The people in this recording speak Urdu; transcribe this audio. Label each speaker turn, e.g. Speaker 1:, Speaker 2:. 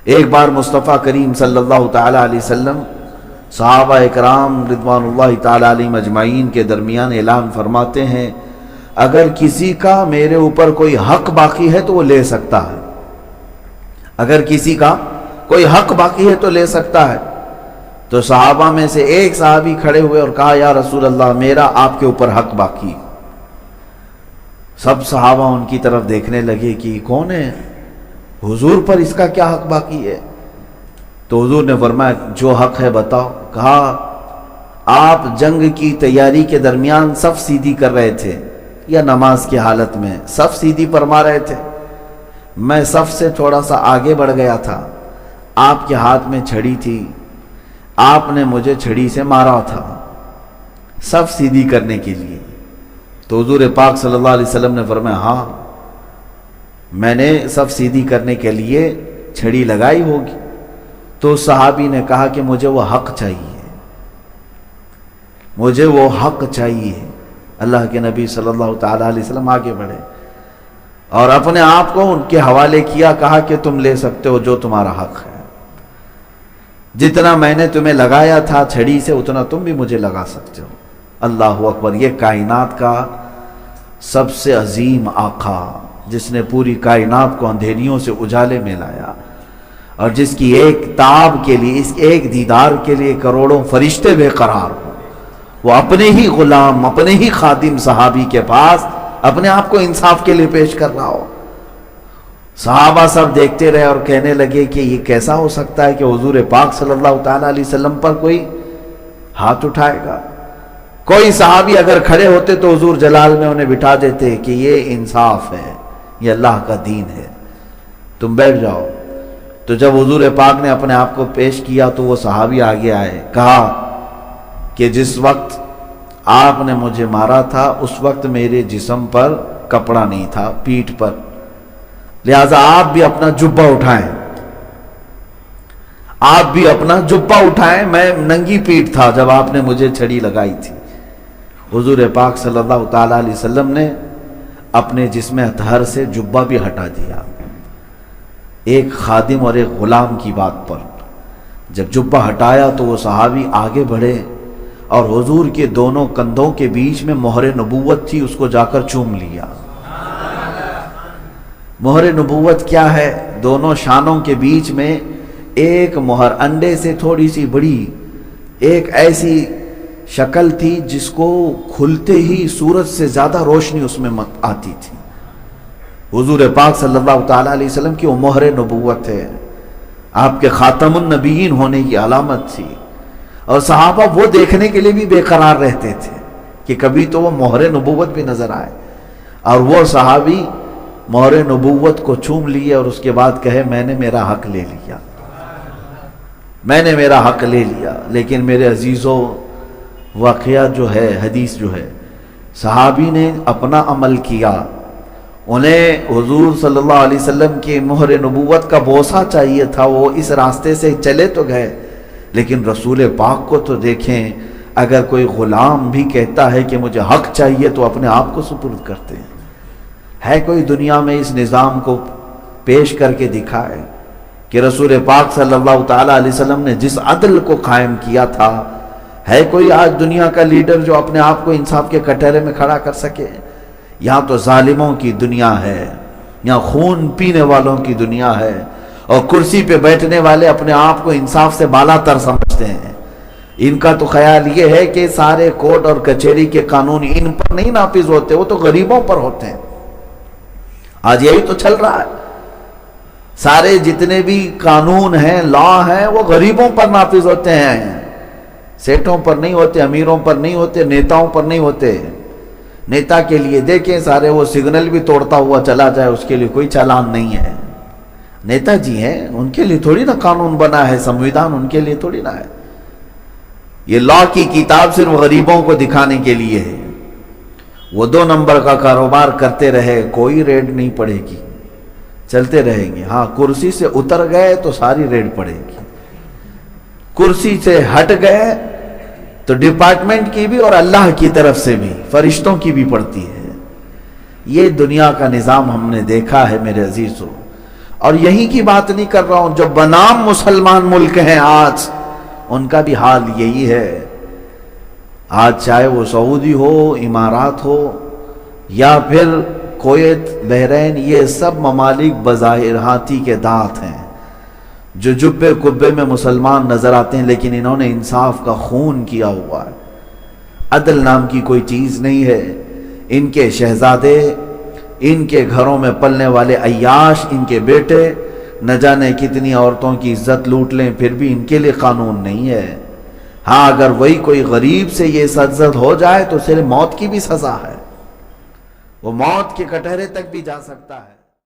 Speaker 1: ایک بار مصطفیٰ کریم صلی اللہ تعالی علیہ وسلم صحابہ اکرام رضوان اللہ تعالی علیہم اجمعین کے درمیان اعلان فرماتے ہیں، اگر کسی کا میرے اوپر کوئی حق باقی ہے تو وہ لے سکتا ہے، اگر کسی کا کوئی حق باقی ہے تو لے سکتا ہے۔ تو صحابہ میں سے ایک صحابی کھڑے ہوئے اور کہا، یا رسول اللہ میرا آپ کے اوپر حق باقی ہے۔ سب صحابہ ان کی طرف دیکھنے لگے کہ کون ہے، حضور پر اس کا کیا حق باقی ہے؟ تو حضور نے فرمایا، جو حق ہے بتاؤ۔ کہا، آپ جنگ کی تیاری کے درمیان صف سیدھی کر رہے تھے یا نماز کی حالت میں صف سیدھی فرما رہے تھے، میں صف سے تھوڑا سا آگے بڑھ گیا تھا، آپ کے ہاتھ میں چھڑی تھی، آپ نے مجھے چھڑی سے مارا تھا صف سیدھی کرنے کے لیے۔ تو حضور پاک صلی اللہ علیہ وسلم نے فرمایا، ہاں میں نے صف سیدھی کرنے کے لیے چھڑی لگائی ہوگی۔ تو صحابی نے کہا کہ مجھے وہ حق چاہیے، مجھے وہ حق چاہیے۔ اللہ کے نبی صلی اللہ تعالی علیہ وسلم آگے بڑھے اور اپنے آپ کو ان کے حوالے کیا، کہا کہ تم لے سکتے ہو جو تمہارا حق ہے، جتنا میں نے تمہیں لگایا تھا چھڑی سے اتنا تم بھی مجھے لگا سکتے ہو۔ اللہ اکبر! یہ کائنات کا سب سے عظیم آقا، جس نے پوری کائنات کو اندھیریوں سے اجالے میں لایا اور جس کی ایک تاب کے لیے، اس ایک دیدار کے لیے کروڑوں فرشتے بے قرار ہو، وہ اپنے ہی غلام، اپنے ہی خادم صحابی کے پاس اپنے آپ کو انصاف کے لیے پیش کر رہا ہو۔ صحابہ سب دیکھتے رہے اور کہنے لگے کہ یہ کیسا ہو سکتا ہے کہ حضور پاک صلی اللہ تعالی علیہ وسلم پر کوئی ہاتھ اٹھائے گا؟ کوئی صحابی اگر کھڑے ہوتے تو حضور جلال میں انہیں بٹھا دیتے کہ یہ انصاف ہے، یہ اللہ کا دین ہے، تم بیٹھ جاؤ۔ تو جب حضور پاک نے اپنے آپ کو پیش کیا تو وہ صحابی آگے آئے، کہا کہ جس وقت آپ نے مجھے مارا تھا اس وقت میرے جسم پر کپڑا نہیں تھا، پیٹھ پر، لہذا آپ بھی اپنا جبہ اٹھائیں، آپ بھی اپنا جبہ اٹھائیں، میں ننگی پیٹھ تھا جب آپ نے مجھے چھڑی لگائی تھی۔ حضور پاک صلی اللہ تعالی علیہ وسلم نے اپنے جسم اطہر سے جبہ بھی ہٹا دیا، ایک خادم اور ایک غلام کی بات پر۔ جب جبہ ہٹایا تو وہ صحابی آگے بڑھے اور حضور کے دونوں کندھوں کے بیچ میں مہر نبوت تھی، اس کو جا کر چوم لیا۔ مہر نبوت کیا ہے؟ دونوں شانوں کے بیچ میں ایک مہر، انڈے سے تھوڑی سی بڑی ایک ایسی شکل تھی جس کو کھلتے ہی سورج سے زیادہ روشنی اس میں آتی تھی۔ حضور پاک صلی اللہ تعالی علیہ وسلم کی وہ مہر نبوت ہے، آپ کے خاتم النبیین ہونے کی علامت تھی، اور صحابہ وہ دیکھنے کے لیے بھی بے قرار رہتے تھے کہ کبھی تو وہ مہر نبوت بھی نظر آئے، اور وہ صحابی مہر نبوت کو چوم لیے اور اس کے بعد کہے، میں نے میرا حق لے لیا، میں نے میرا حق لے لیا۔ لیکن میرے عزیزوں، واقعہ جو ہے، حدیث جو ہے، صحابی نے اپنا عمل کیا، انہیں حضور صلی اللہ علیہ وسلم کی مہر نبوت کا بوسہ چاہیے تھا، وہ اس راستے سے چلے تو گئے، لیکن رسول پاک کو تو دیکھیں، اگر کوئی غلام بھی کہتا ہے کہ مجھے حق چاہیے تو اپنے آپ کو سپرد کرتے ہیں۔ ہے کوئی دنیا میں اس نظام کو پیش کر کے دکھائے کہ رسول پاک صلی اللہ تعالی علیہ وسلم نے جس عدل کو قائم کیا تھا؟ ہے کوئی آج دنیا کا لیڈر جو اپنے آپ کو انصاف کے کٹہرے میں کھڑا کر سکے؟ یہاں تو ظالموں کی دنیا ہے، یہاں خون پینے والوں کی دنیا ہے، اور کرسی پہ بیٹھنے والے اپنے آپ کو انصاف سے بالا تر سمجھتے ہیں۔ ان کا تو خیال یہ ہے کہ سارے کورٹ اور کچہری کے قانون ان پر نہیں نافذ ہوتے، وہ تو غریبوں پر ہوتے ہیں۔ آج یہی تو چل رہا ہے، سارے جتنے بھی قانون ہیں، لا ہیں، وہ غریبوں پر نافذ ہوتے ہیں، سیٹوں پر نہیں ہوتے، امیروں پر نہیں ہوتے، نیتاؤں پر نہیں ہوتے۔ نیتا کے لیے دیکھیں، سارے وہ سگنل بھی توڑتا ہوا چلا جائے، اس کے لیے کوئی چالان نہیں ہے۔ نیتا جی ہیں، ان کے لیے تھوڑی نا قانون بنا ہے، سمویدھان ان کے لیے تھوڑی نا ہے۔ یہ لا کی کتاب صرف غریبوں کو دکھانے کے لیے ہے۔ وہ 2 نمبر کا کاروبار کرتے رہے، کوئی ریڈ نہیں پڑے گی، چلتے رہیں گے۔ ہاں، کرسی سے اتر گئے تو ساری ریڈ پڑے گی، کرسی سے ہٹ گئے تو ڈپارٹمنٹ کی بھی اور اللہ کی طرف سے بھی، فرشتوں کی بھی پڑتی ہے۔ یہ دنیا کا نظام ہم نے دیکھا ہے میرے عزیزوں، اور یہیں کی بات نہیں کر رہا ہوں، جو بنام مسلمان ملک ہیں آج ان کا بھی حال یہی ہے۔ آج چاہے وہ سعودی ہو، امارات ہو، یا پھر کویت، بحرین، یہ سب ممالک بظاہر ہاتھی کے دانت ہیں، جو جبے کبے میں مسلمان نظر آتے ہیں، لیکن انہوں نے انصاف کا خون کیا ہوا ہے۔ عدل نام کی کوئی چیز نہیں ہے۔ ان کے شہزادے، ان کے گھروں میں پلنے والے عیاش، ان کے بیٹے نہ جانے کتنی عورتوں کی عزت لوٹ لیں، پھر بھی ان کے لیے قانون نہیں ہے۔ ہاں اگر وہی کوئی غریب سے یہ سرزد ہو جائے تو صرف موت کی بھی سزا ہے، وہ موت کے کٹہرے تک بھی جا سکتا ہے۔